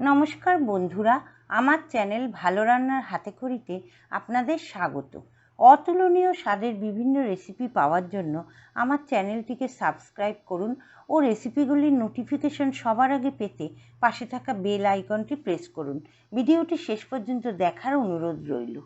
নমস্কার বন্ধুরা, আমার চ্যানেল ভালো রান্নার হাতেখড়িতে আপনাদের স্বাগত। অতুলনীয় স্বাদের বিভিন্ন রেসিপি পাওয়ার জন্য আমার চ্যানেলটিকে সাবস্ক্রাইব করুন ও রেসিপিগুলির নোটিফিকেশন সবার আগে পেতে পাশে থাকা বেল আইকনটি প্রেস করুন। ভিডিওটি শেষ পর্যন্ত দেখার অনুরোধ রইল।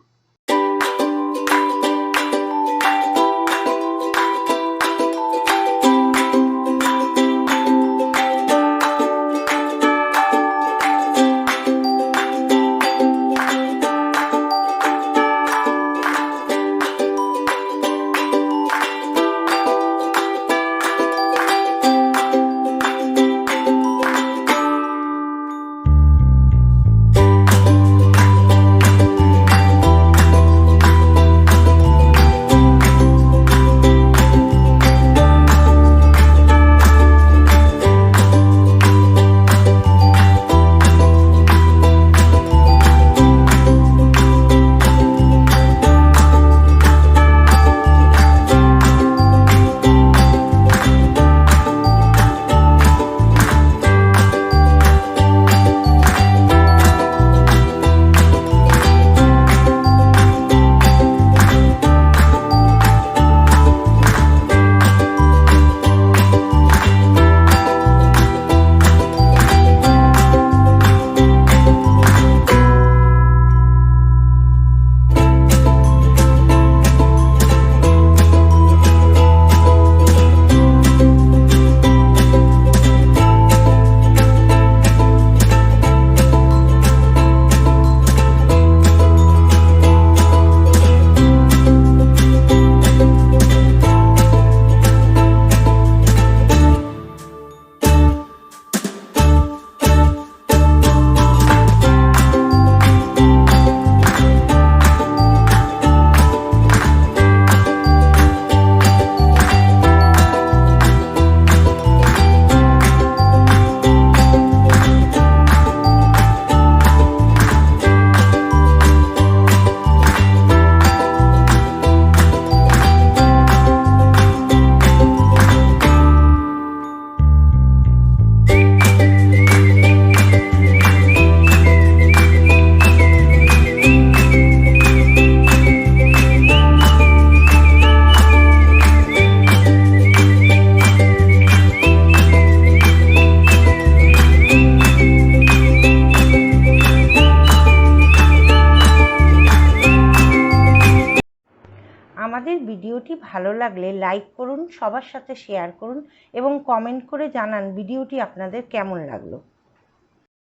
আমাদের ভিডিওটি ভালো লাগলে লাইক করুন, সবার সাথে শেয়ার করুন এবং কমেন্ট করে জানান ভিডিওটি আপনাদের কেমন লাগলো।